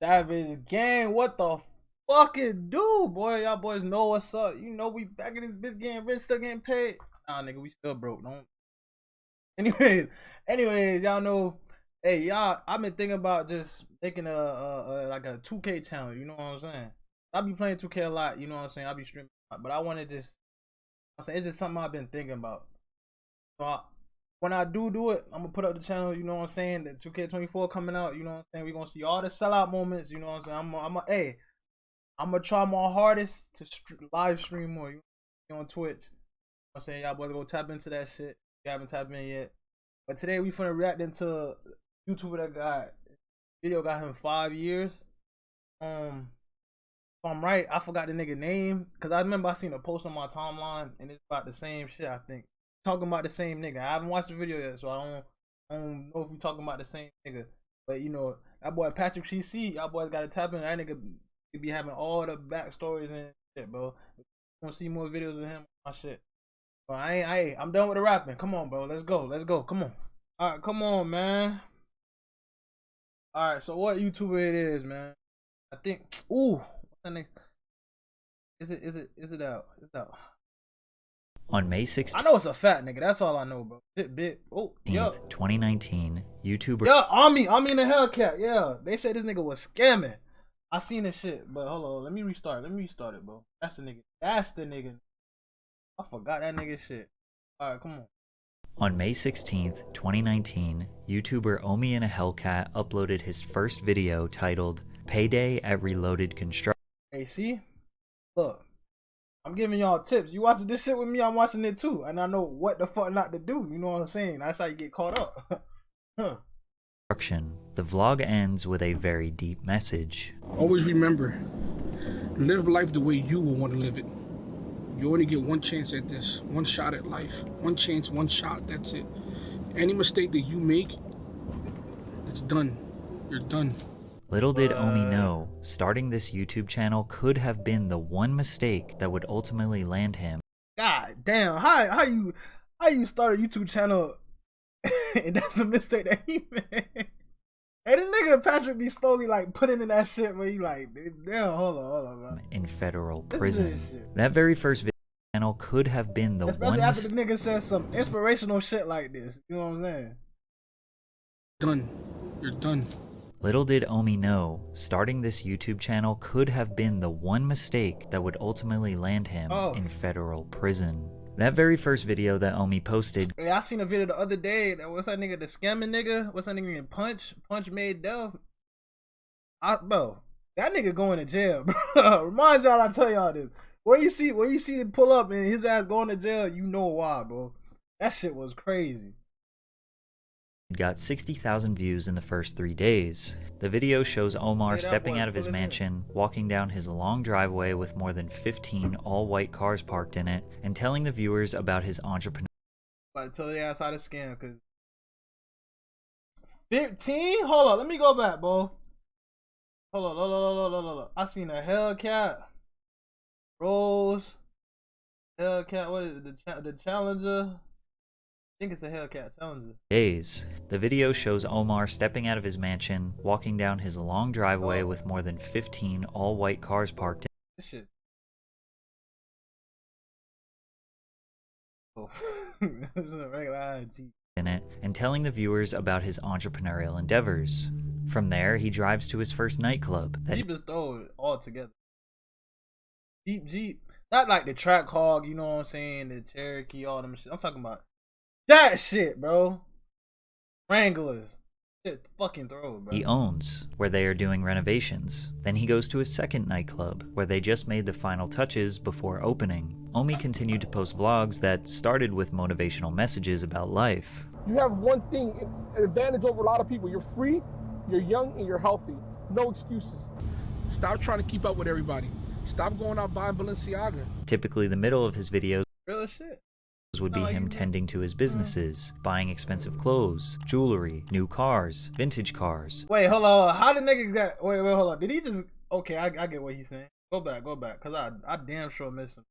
Savage gang, what the fuck it do, boy? Y'all boys know what's up. You know we back in this bitch getting rich, still getting paid. Nah, nigga, we still broke. Don't. Anyways, y'all know. Hey, y'all, I've been thinking about just making a like a 2K channel. You know what I'm saying? I be playing 2K a lot. You know what I'm saying? I be streaming, but I want to just. I'm saying it's just something I've been thinking about. So when I do it, I'm gonna put up the channel. You know what I'm saying? The 2K24 coming out. You know what I'm saying? We gonna see all the sellout moments. You know what I'm saying? I'm gonna try my hardest to live stream more. You know, on Twitch. You know what I'm saying? Y'all boys go tap into that shit. If you haven't tapped in yet. But today we finna react into YouTuber that got him 5 years. If I'm right, I forgot the nigga name because I remember I seen a post on my timeline and it's about the same shit. I think talking about the same nigga. I haven't watched the video yet, so I don't know if we talking about the same nigga. But you know that boy Patrick CC, y'all boys gotta tap in. That nigga be having all the backstories and shit, bro. You wanna see more videos of him? My shit. But I'm done with the rapping. Come on, bro. Let's go. Come on. All right, come on, man. All right, so what YouTuber it is, man? I think. Ooh. Is it out? It's out. On May 16th, I know it's a fat nigga. That's all I know, bro. Bit. Oh, yeah. 2019, YouTuber. Yeah, Army in the Hellcat. Yeah, they said this nigga was scamming. I seen this shit, but hold on. Let me restart it, bro. That's the nigga. I forgot that nigga shit. All right, come on. On May 16th, 2019, YouTuber Omi in a Hellcat uploaded his first video titled "Payday at Reloaded Construction." Hey, see? Look, I'm giving y'all tips. You watching this shit with me, I'm watching it too. And I know what the fuck not to do. You know what I'm saying? That's how you get caught up. The vlog ends with a very deep message. Always remember, live life the way you will want to live it. You only get one chance at this. One shot at life. One chance, one shot, that's it. Any mistake that you make, it's done. You're done. Little did Omi know, starting this YouTube channel could have been the one mistake that would ultimately land him. God damn, how you start a YouTube channel and that's a mistake that he made. Hey, this nigga Patrick be slowly like putting in that shit where he like, damn, hold on, man. In federal prison. That very first video channel could have been the especially one after the nigga said some inspirational shit like this. You know what I'm saying? Done. You're done. Little did Omi know, starting this YouTube channel could have been the one mistake that would ultimately land him in federal prison. That very first video that Omi posted. Hey, I seen a video the other day. What's that nigga? The scamming nigga? What's that nigga named Punch? Punch made Death. Bro, that nigga going to jail, bro. Remind y'all, I tell y'all this. When you see him pull up and his ass going to jail, you know why, bro. That shit was crazy. Got 60,000 views in the first 3 days. The video shows Omar stepping out of his mansion, walking down his long driveway with more than 15 all-white cars parked in it, and telling the viewers about his entrepreneur. About to tell the ass how to scam, cause 15? Hold on, let me go back, bro. Hold on. I seen a Hellcat, Rose, Hellcat. What is it? The Challenger. I think it's a Hellcat Challenger. Days. The video shows Omar stepping out of his mansion, walking down his long driveway with more than 15 all-white cars parked in. This shit. Oh, this is a regular IG. In it, and telling the viewers about his entrepreneurial endeavors. From there, he drives to his first nightclub. Jeep is throw it all together. Jeep. Not like the Track Hog, you know what I'm saying? The Cherokee, all them shit. I'm talking about that shit, bro. Wranglers. Shit, fucking throw, bro. He owns, where they are doing renovations. Then he goes to his second nightclub, where they just made the final touches before opening. Omi continued to post vlogs that started with motivational messages about life. You have one thing, an advantage over a lot of people. You're free, you're young, and you're healthy. No excuses. Stop trying to keep up with everybody. Stop going out buying Balenciaga. Typically, the middle of his videos real shit would be him tending to his businesses, buying expensive clothes, jewelry, new cars, vintage cars. Wait, hold on. How the nigga got? Wait, hold on. Did he just? Okay, I get what he's saying. Go back, cause I damn sure missed him.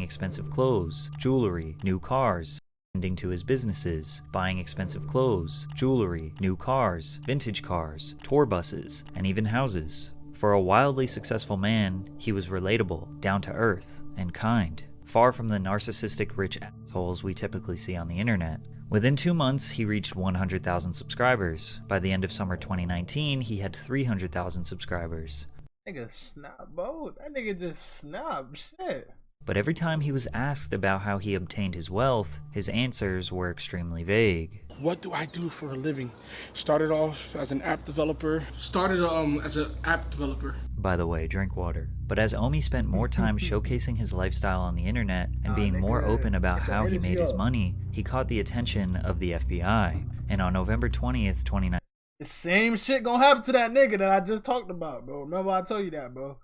Expensive clothes, jewelry, new cars, lending to his businesses, buying expensive clothes, jewelry, new cars, vintage cars, tour buses, and even houses. For a wildly successful man, he was relatable, down to earth, and kind, far from the narcissistic rich assholes we typically see on the internet. Within 2 months, he reached 100,000 subscribers. By the end of summer 2019, he had 300,000 subscribers. Nigga snap, bro. That nigga just snap. Shit. But every time he was asked about how he obtained his wealth, his answers were extremely vague. What do I do for a living? Started off as an app developer. As an app developer. By the way, drink water. But as Omi spent more time showcasing his lifestyle on the internet and being more open about how he made his money, he caught the attention of the FBI. And on November 20th, 2019, the same shit gonna happen to that nigga that I just talked about, bro. Remember I told you that, bro.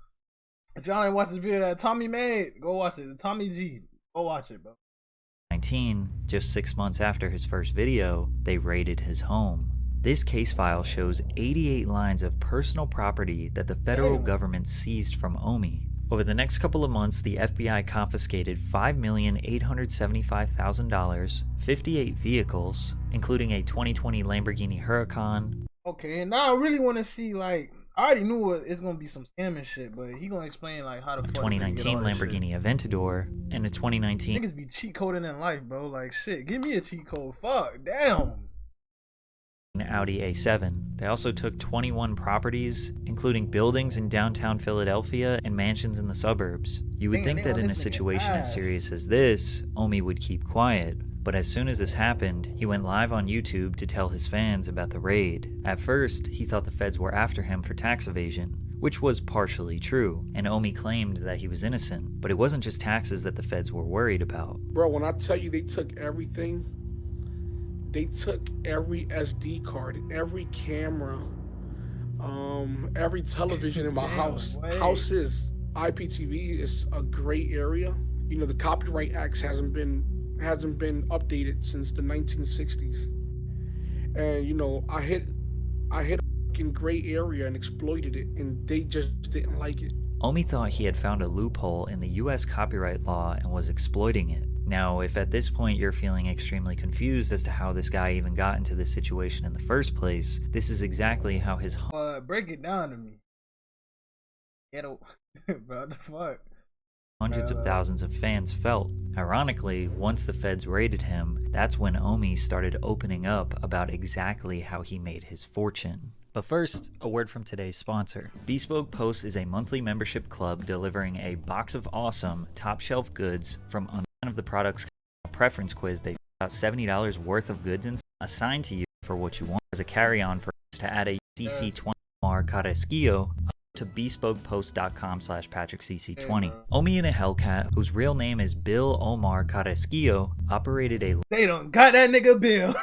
If y'all ain't watched this video that Tommy made, go watch it. Tommy G, go watch it, bro. Just 6 months after his first video, they raided his home. This case file shows 88 lines of personal property that the federal government seized from Omi. Over the next couple of months, the FBI confiscated $5,875,000, 58 vehicles, including a 2020 Lamborghini Huracan. Okay, and now I really want to see, like, I already knew it's gonna be some scamming shit, but he gonna explain like how the fuck 2019 Lamborghini Aventador and a 2019 niggas be cheat coding in life, bro. Like shit, give me a cheat code. Fuck, damn. Audi A7. They also took 21 properties, including buildings in downtown Philadelphia and mansions in the suburbs. You would think that in a situation as serious as this, Omi would keep quiet. But as soon as this happened, he went live on YouTube to tell his fans about the raid. At first, he thought the feds were after him for tax evasion, which was partially true, and Omi claimed that he was innocent. But it wasn't just taxes that the feds were worried about. Bro, when I tell you they took everything, they took every SD card, every camera, every television in my house. Houses, IPTV is a gray area. You know, the Copyright Act hasn't been updated since the 1960s, and you know I hit a fucking gray area and exploited it, and they just didn't like it. Omi thought he had found a loophole in the US copyright law and was exploiting it. Now, if at this point you're feeling extremely confused as to how this guy even got into this situation in the first place, this is exactly how his break it down to me. Bro, what the fuck? Hundreds of thousands of fans felt. Ironically, once the feds raided him, that's when Omi started opening up about exactly how he made his fortune. But first, a word from today's sponsor. Bespoke Post is a monthly membership club delivering a box of awesome, top-shelf goods from one of the products. A preference quiz, they got $70 worth of goods assigned to you for what you want as a carry-on for to add a CC20 Carrasquillo to bespokepost.com/PatrickCC20. Omi and a Hellcat, whose real name is Bill Omar Carrasquillo, operated a... They done got that nigga Bill.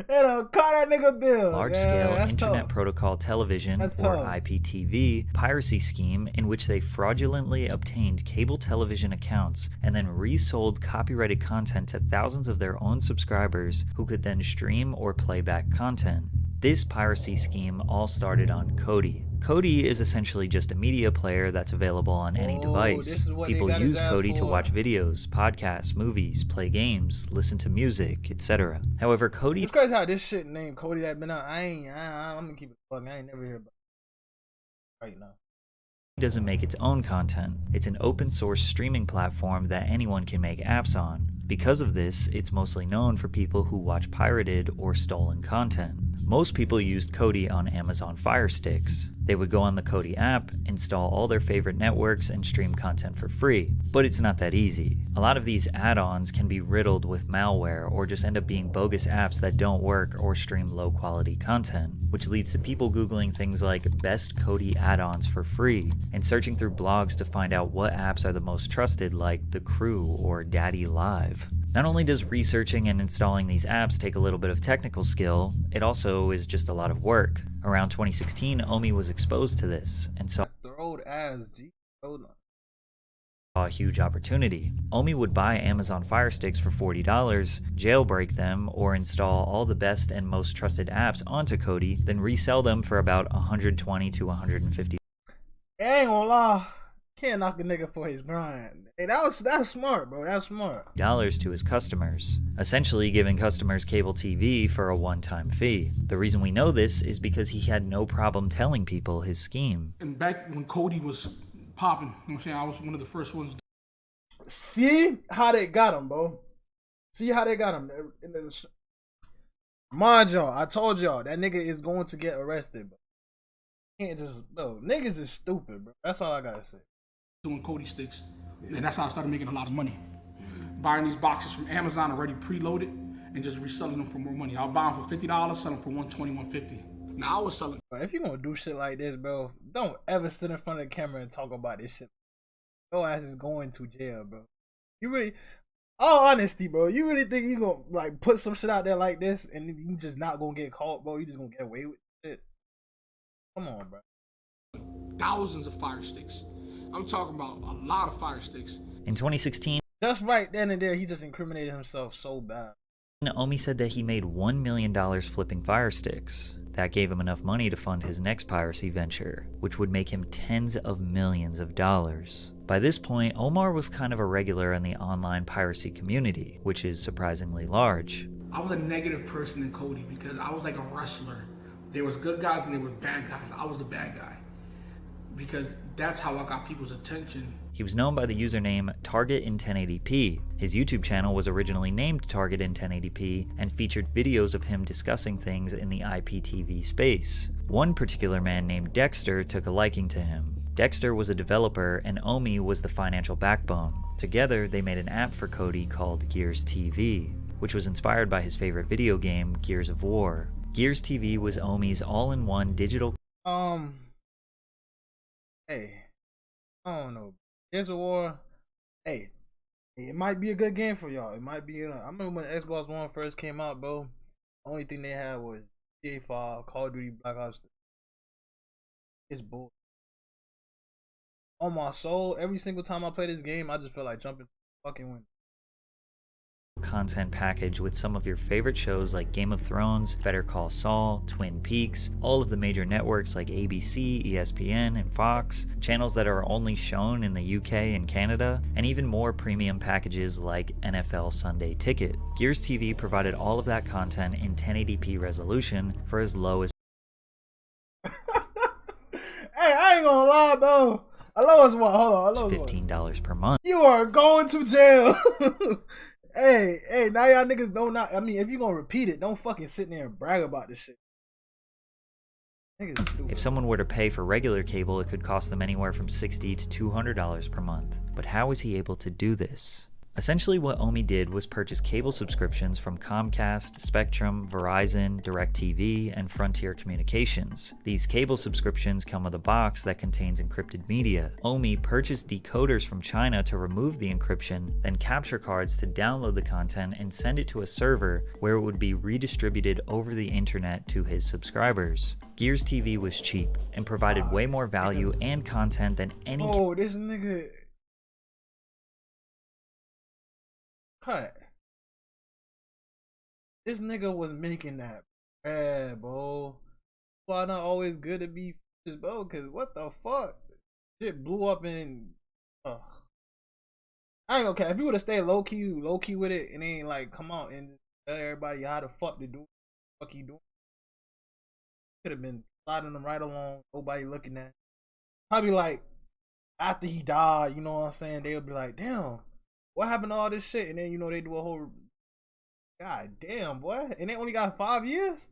They done caught that nigga Bill. Large-scale Internet Protocol Television, or IPTV, piracy scheme in which they fraudulently obtained cable television accounts and then resold copyrighted content to thousands of their own subscribers who could then stream or play back content. This piracy scheme all started on Kodi. Kodi is essentially just a media player that's available on any device. People use Kodi to watch videos, podcasts, movies, play games, listen to music, etc. However, Kodi... It's crazy how this shit named Kodi that been out. I'm gonna keep it fucking. I ain't never heard about it right now. Doesn't make its own content. It's an open source streaming platform that anyone can make apps on. Because of this, it's mostly known for people who watch pirated or stolen content. Most people used Kodi on Amazon Fire Sticks. They would go on the Kodi app, install all their favorite networks, and stream content for free. But it's not that easy. A lot of these add-ons can be riddled with malware or just end up being bogus apps that don't work or stream low-quality content, which leads to people Googling things like best Kodi add-ons for free and searching through blogs to find out what apps are the most trusted, like The Crew or Daddy Live. Not only does researching and installing these apps take a little bit of technical skill, it also is just a lot of work. Around 2016, Omi was exposed to this and saw a huge opportunity. Omi would buy Amazon Fire Sticks for $40, jailbreak them, or install all the best and most trusted apps onto Kodi, then resell them for about $120 to $150. I ain't gonna lie. Can't knock a nigga for his grind. Hey, that's smart, bro. That's smart. Dollars to his customers, essentially giving customers cable TV for a one-time fee. The reason we know this is because he had no problem telling people his scheme. And back when Cody was popping, you know what I'm saying, I was one of the first ones. See how they got him, bro. See how they got him. Mind y'all, I told y'all that nigga is going to get arrested, bro. Can't just, bro. Niggas is stupid, bro. That's all I gotta say. Doing Cody sticks, and that's how I started making a lot of money. Buying these boxes from Amazon already preloaded and just reselling them for more money. I'll buy them for $50, sell them for $120, $150. Now I was selling. Bro, if you gonna do shit like this, bro, don't ever sit in front of the camera and talk about this shit. Your ass is going to jail, bro. You really, all honesty, bro, you really think you gonna like put some shit out there like this and you just not gonna get caught, bro? You just gonna get away with shit? Come on, bro. Thousands of fire sticks. I'm talking about a lot of fire sticks. In 2016, just right then and there, he just incriminated himself so bad. Omi said that he made $1 million flipping fire sticks. That gave him enough money to fund his next piracy venture, which would make him tens of millions of dollars. By this point, Omar was kind of a regular in the online piracy community, which is surprisingly large. I was a negative person in Cody because I was like a wrestler. There was good guys and there were bad guys. I was the bad guy because that's how I got people's attention. He was known by the username Target in 1080p. His YouTube channel was originally named Target in 1080p and featured videos of him discussing things in the IPTV space. One particular man named Dexter took a liking to him. Dexter was a developer and Omi was the financial backbone. Together, they made an app for Cody called Gears TV, which was inspired by his favorite video game, Gears of War. Gears TV was Omi's all-in-one digital... Hey, I don't know. Gears of War, hey, it might be a good game for y'all. It might be. I remember when Xbox One first came out, bro. The only thing they had was GTA 5, Call of Duty, Black Ops 3. It's bull. On my soul, every single time I play this game, I just feel like jumping fucking window. Content package with some of your favorite shows like Game of Thrones, Better Call Saul, Twin Peaks, all of the major networks like ABC, ESPN, and Fox, channels that are only shown in the UK and Canada, and even more premium packages like NFL Sunday Ticket. Gears TV provided all of that content in 1080p resolution for as low as... Hey, I ain't gonna lie, bro. I love what? Hold on. $15 per month. You are going to jail. Hey, now y'all niggas don't not. I mean, if you gonna repeat it, don't fucking sit there and brag about this shit. Niggas is stupid. If someone were to pay for regular cable, it could cost them anywhere from $60 to $200 per month. But how was he able to do this? Essentially, what Omi did was purchase cable subscriptions from Comcast, Spectrum, Verizon, DirecTV, and Frontier Communications. These cable subscriptions come with a box that contains encrypted media. Omi purchased decoders from China to remove the encryption, then capture cards to download the content and send it to a server where it would be redistributed over the internet to his subscribers. Gears TV was cheap and provided way more value and content than any... Oh, this nigga... Cut. This nigga was making that bread, bro. Why not always good to be just, bro? Cause what the fuck? Shit blew up in. I ain't gonna care. If you would have stayed low key with it, and ain't like come out and tell everybody how the fuck to do what the fuck he doing. Could have been sliding them right along, nobody looking at. Probably like after he died, you know what I'm saying? They'll be like, damn. What happened to all this shit? And then, you know, they do a whole... God damn, boy. And they only got 5 years?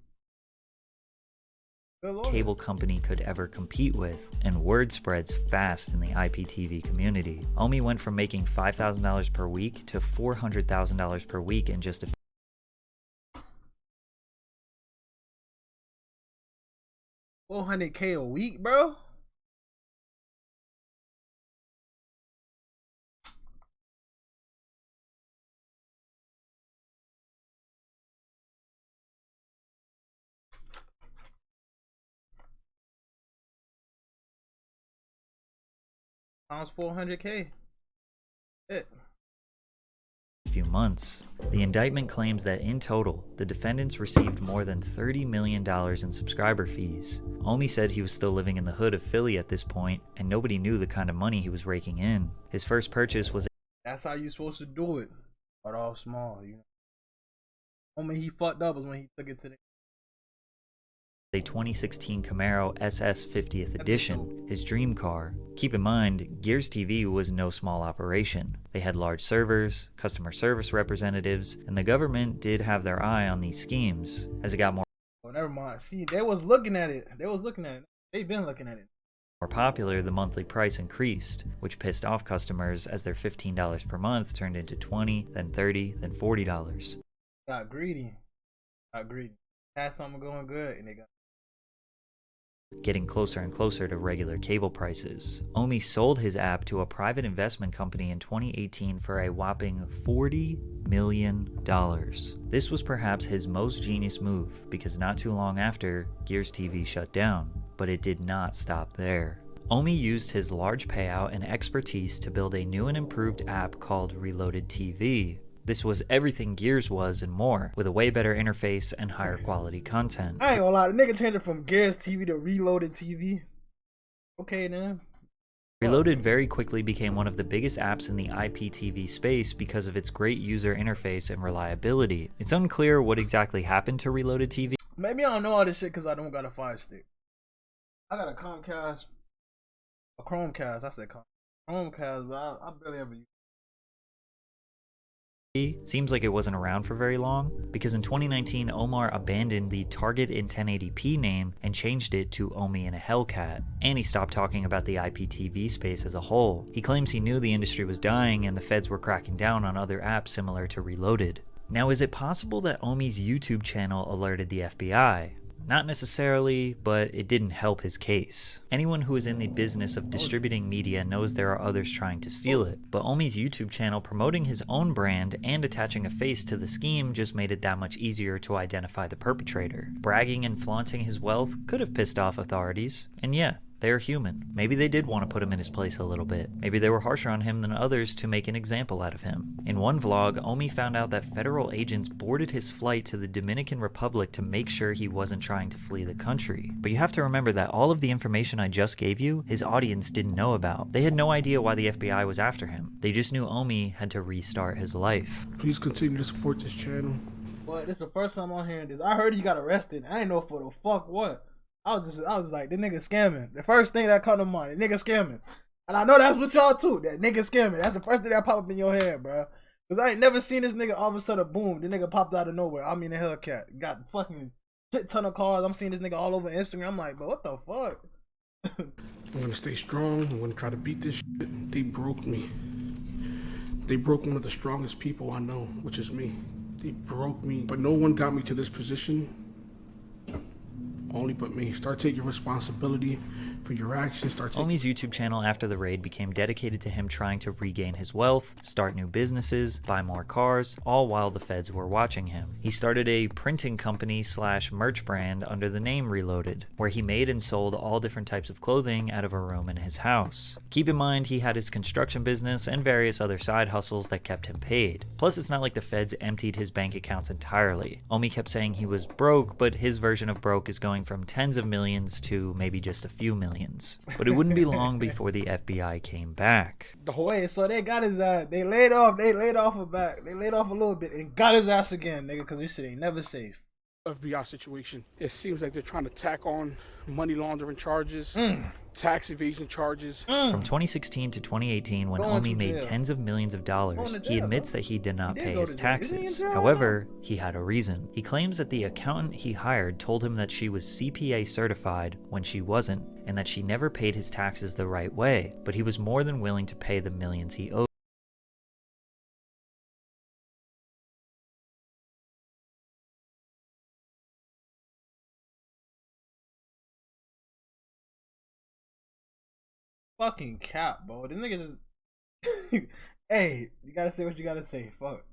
Cable company could ever compete with, and word spreads fast in the IPTV community. Omi went from making $5,000 per week to $400,000 per week in just a... $400K a week, bro? Times 400K. It. few months. The indictment claims that in total, the defendants received more than $30 million in subscriber fees. Omi said he was still living in the hood of Philly at this point, and nobody knew the kind of money he was raking in. His first purchase was That's how you supposed to do it. But all small, you know. Only he fucked up was when he took it to the a 2016 Camaro SS 50th Edition, his dream car. Keep in mind, Gears TV was no small operation. They had large servers, customer service representatives, and the government did have their eye on these schemes. As it got more never mind. See, they was looking at it. They've been looking at it. More popular, the monthly price increased, which pissed off customers as their $15 per month turned into $20, then $30, then $40. Got greedy. Had something going good, and they got getting closer and closer to regular cable prices. Omi sold his app to a private investment company in 2018 for a whopping $40 million. This was perhaps his most genius move because not too long after, Gears TV shut down. But it did not stop there. Omi used his large payout and expertise to build a new and improved app called Reloaded TV. This was everything Gears was and more, with a way better interface and higher quality content. I ain't gonna lie, the nigga changed it from Gears TV to Reloaded TV. Okay, then. Reloaded very quickly became one of the biggest apps in the IPTV space because of its great user interface and reliability. It's unclear what exactly happened to Reloaded TV. Maybe I don't know all this shit because I don't got a Fire Stick. I got a Chromecast, I said Chromecast, but I barely ever use it. Seems like it wasn't around for very long, because in 2019, Omar abandoned the Target in 1080p name and changed it to Omi and a Hellcat, and he stopped talking about the IPTV space as a whole. He claims he knew the industry was dying and the feds were cracking down on other apps similar to Reloaded. Now, is it possible that Omi's YouTube channel alerted the FBI? Not necessarily, but it didn't help his case. Anyone who is in the business of distributing media knows there are others trying to steal it, but Omi's YouTube channel promoting his own brand and attaching a face to the scheme just made it that much easier to identify the perpetrator. Bragging and flaunting his wealth could have pissed off authorities, and yeah, they're human. Maybe they did want to put him in his place a little bit. Maybe they were harsher on him than others to make an example out of him. In one vlog, Omi found out that federal agents boarded his flight to the Dominican Republic to make sure he wasn't trying to flee the country. But you have to remember that all of the information I just gave you, his audience didn't know about. They had no idea why the FBI was after him. They just knew Omi had to restart his life. Please continue to support this channel. But this is the first time I'm hearing this. I heard he got arrested. I didn't know for the fuck what. I was like, the nigga scamming. The first thing that come to mind, the nigga scamming. And I know that's what y'all too, that nigga scamming. That's the first thing that pop up in your head, bro. Cause I ain't never seen this nigga all of a sudden, boom, the nigga popped out of nowhere. I mean, the Hellcat got fucking shit ton of cars. I'm seeing this nigga all over Instagram. I'm like, but what the fuck? I'm gonna stay strong. I'm gonna try to beat this shit. They broke me. They broke one of the strongest people I know, which is me. They broke me, but no one got me to this position. Only but me. Start taking responsibility for your actions. Omi's YouTube channel after the raid became dedicated to him trying to regain his wealth, start new businesses, buy more cars, all while the feds were watching him. He started a printing company / merch brand under the name Reloaded, where he made and sold all different types of clothing out of a room in his house. Keep in mind he had his construction business and various other side hustles that kept him paid. Plus, it's not like the feds emptied his bank accounts entirely. Omi kept saying he was broke, but his version of broke is going from tens of millions to maybe just a few millions. But it wouldn't be long before the FBI came back. Wait, so they got his ass. They laid off a back. They laid off a little bit and got his ass again, nigga, because this shit ain't never safe. FBI situation. It seems like they're trying to tack on money laundering charges, tax evasion charges. From 2016 to 2018, when Omi made tens of millions of dollars, he admits that he did not pay his taxes. However, he had a reason. He claims that the accountant he hired told him that she was CPA certified when she wasn't, and that she never paid his taxes the right way, but he was more than willing to pay the millions he owed. Fucking cap, bro. This nigga just hey, you gotta say what you gotta say. Fuck.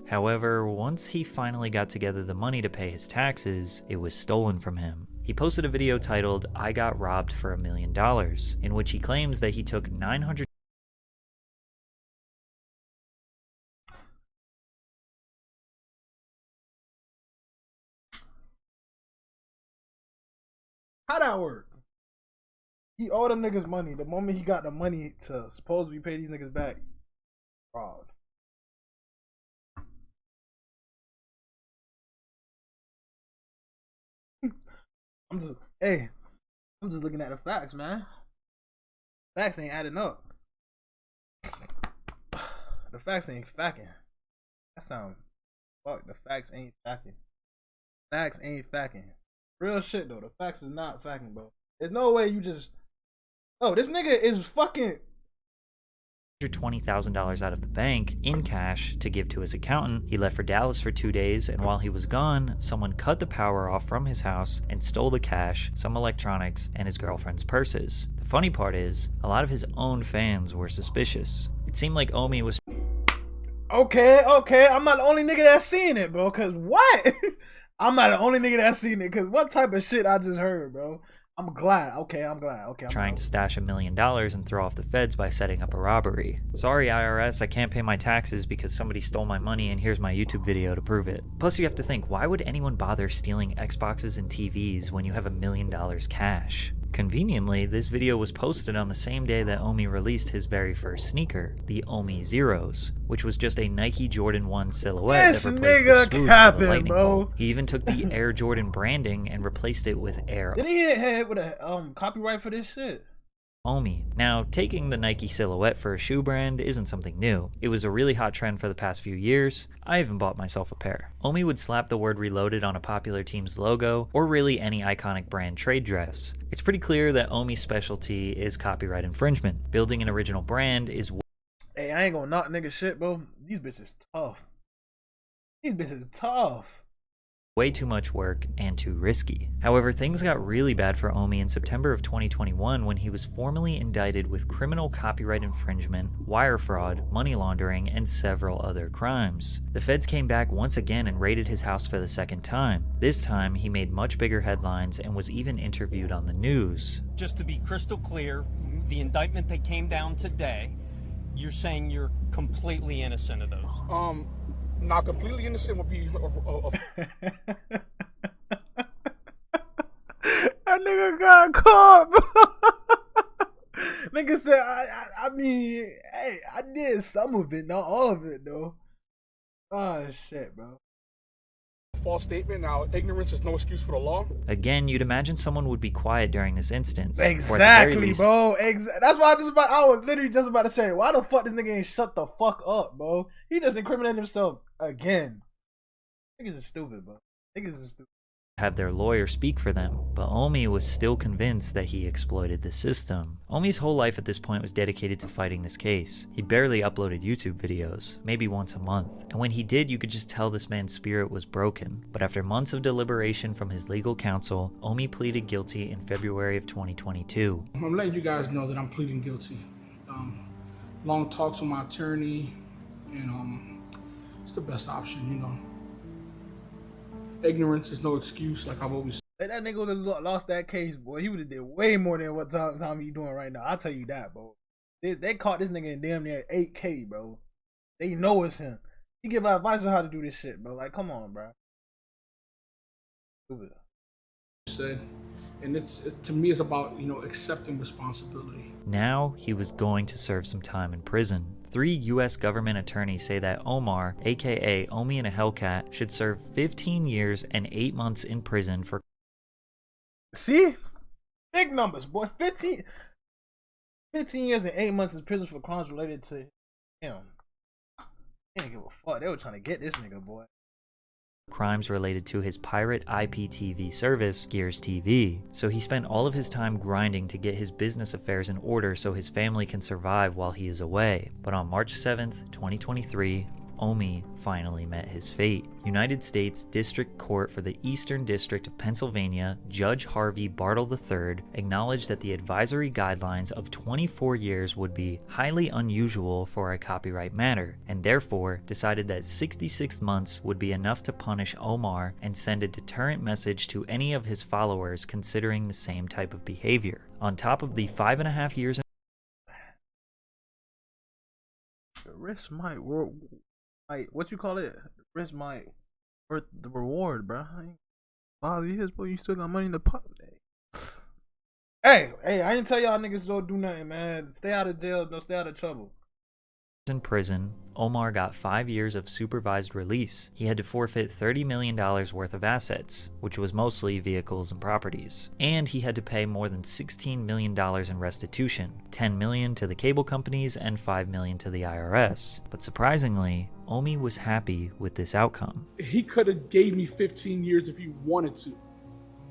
However, once he finally got together the money to pay his taxes, it was stolen from him. He posted a video titled, "I Got Robbed for $1 Million," in which he claims that he took 900 How that work? He owed them niggas money. The moment he got the money to supposedly pay these niggas back, fraud. I'm just looking at the facts, man. Facts ain't adding up. The facts ain't facking. That sound fuck. The facts ain't facking. Facts ain't facking. Real shit though. The facts is not facking, bro. There's no way you just. Oh, this nigga is fucking. $20,000 out of the bank in cash to give to his accountant. He left for Dallas for 2 days, and while he was gone, someone cut the power off from his house and stole the cash, some electronics, and his girlfriend's purses. The funny part is, a lot of his own fans were suspicious. It seemed like Omi was Okay, I'm not the only nigga that's seen it, bro. Cause what? I'm not the only nigga that's seen it. Cause what type of shit I just heard, bro? I'm glad. Okay, I'm glad. Okay, trying to stash $1 million and throw off the feds by setting up a robbery. Sorry, IRS, I can't pay my taxes because somebody stole my money, and here's my YouTube video to prove it. Plus, you have to think, why would anyone bother stealing Xboxes and TVs when you have $1 million cash? Conveniently, this video was posted on the same day that Omi released his very first sneaker, the Omi Zeros, which was just a Nike Jordan 1 silhouette this that replaced the nigga swoosh with capping, a lightning bro. bolt. He even took the Air Jordan branding and replaced it with Air Did he hit with a copyright for this shit? Omi. Now, taking the Nike silhouette for a shoe brand isn't something new. It was a really hot trend for the past few years. I even bought myself a pair. Omi would slap the word Reloaded on a popular team's logo, or really any iconic brand trade dress. It's pretty clear that Omi's specialty is copyright infringement. Building an original brand is... Hey, I ain't gonna knock nigga shit, bro. These bitches tough. These bitches tough. Way too much work and too risky. However, things got really bad for Omi in September of 2021 when he was formally indicted with criminal copyright infringement, wire fraud, money laundering, and several other crimes. The feds came back once again and raided his house for the second time. This time, he made much bigger headlines and was even interviewed on the news. Just to be crystal clear, the indictment that came down today, you're saying you're completely innocent of those? Not completely innocent would be That nigga got caught, bro. Nigga said, I mean, hey, I did some of it, not all of it, though. Oh, shit, bro. false statement. Now, ignorance is no excuse for the law. Again, you'd imagine someone would be quiet during this instance. Exactly, bro. That's why I was literally just about to say, why the fuck this nigga ain't shut the fuck up, bro? He just incriminated himself again. Niggas is stupid, bro. Niggas is stupid. Have their lawyer speak for them, but Omi was still convinced that he exploited the system. Omi's whole life at this point was dedicated to fighting this case. He barely uploaded YouTube videos, maybe once a month, and when he did, you could just tell this man's spirit was broken. But after months of deliberation from his legal counsel, Omi pleaded guilty in February of 2022. I'm letting you guys know that I'm pleading guilty. Long talks with my attorney, and it's the best option, you know. Ignorance is no excuse, like I've always said. That nigga would have lost that case, boy. He would have did way more than what time he doing right now. I'll tell you that, bro. They caught this nigga in damn near 8K, bro. They know it's him. He give advice on how to do this shit, bro. Like, come on, bro. Stupid. Said, and to me, it's about, you know, accepting responsibility. Now he was going to serve some time in prison. 3 U.S. government attorneys say that Omar, aka Omi and a Hellcat, should serve 15 years and 8 months in prison for... See? Big numbers, boy. 15 years and 8 months in prison for crimes related to him. They didn't give a fuck. They were trying to get this nigga, boy. Crimes related to his pirate IPTV service, Gears TV. So he spent all of his time grinding to get his business affairs in order so his family can survive while he is away. But on March 7th, 2023, Omi finally met his fate. United States District Court for the Eastern District of Pennsylvania, Judge Harvey Bartle III, acknowledged that the advisory guidelines of 24 years would be highly unusual for a copyright matter, and therefore decided that 66 months would be enough to punish Omar and send a deterrent message to any of his followers considering the same type of behavior. On top of the 5.5 years... The risk might work. Like, what you call it? The risk might worth the reward, bro. 5 years, boy, you still got money in the pot. Hey, I didn't tell y'all niggas don't do nothing, man. Stay out of jail, don't stay out of trouble. In prison, Omar got 5 years of supervised release. He had to forfeit $30 million worth of assets, which was mostly vehicles and properties. And he had to pay more than $16 million in restitution, $10 million to the cable companies and $5 million to the IRS. But surprisingly, Omi was happy with this outcome. He could have gave me 15 years if he wanted to.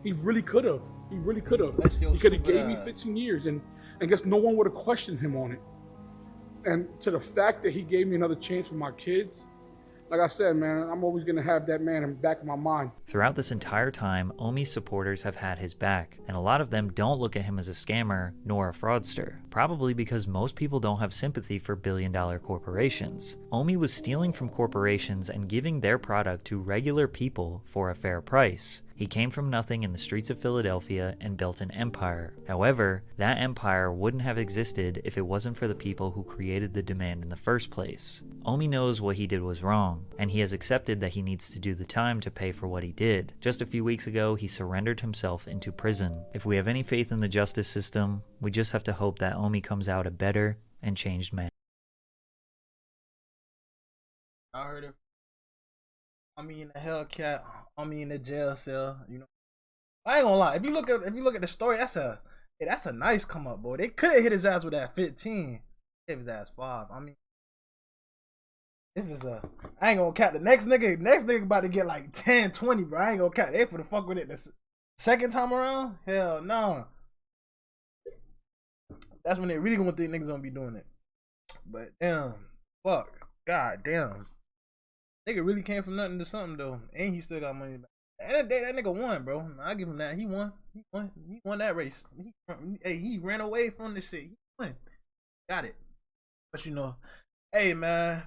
He really could have. He really could have. He could have gave me 15 years, and I guess no one would have questioned him on it. And to the fact that he gave me another chance with my kids, like I said, man, I'm always going to have that man in the back of my mind. Throughout this entire time, Omi's supporters have had his back, and a lot of them don't look at him as a scammer nor a fraudster, probably because most people don't have sympathy for billion-dollar corporations. Omi was stealing from corporations and giving their product to regular people for a fair price. He came from nothing in the streets of Philadelphia and built an empire. However, that empire wouldn't have existed if it wasn't for the people who created the demand in the first place. Omi knows what he did was wrong, and he has accepted that he needs to do the time to pay for what he did. Just a few weeks ago, he surrendered himself into prison. If we have any faith in the justice system, we just have to hope that Omi comes out a better and changed man. I heard it. I mean, the Hellcat. I mean, in the jail cell. You know, I ain't gonna lie. If you look at the story, that's a nice come up, boy. They could have hit his ass with that 15. Gave his ass 5. I mean, this is I ain't gonna cap. The next nigga about to get like 10, 20, bro. I ain't gonna cap. They for the fuck with it the second time around. Hell no. That's when they really gonna think niggas gonna be doing it. But damn, fuck, god damn. Nigga really came from nothing to something though, and he still got money back. That day, that nigga won, bro. I give him that. He won. He won that race. He ran away from the shit. He won. Got it. But you know, hey man,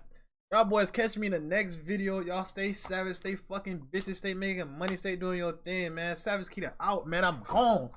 y'all boys catch me in the next video. Y'all stay savage, stay fucking bitches, stay making money, stay doing your thing, man. Savage KINGKITTA out, man. I'm gone.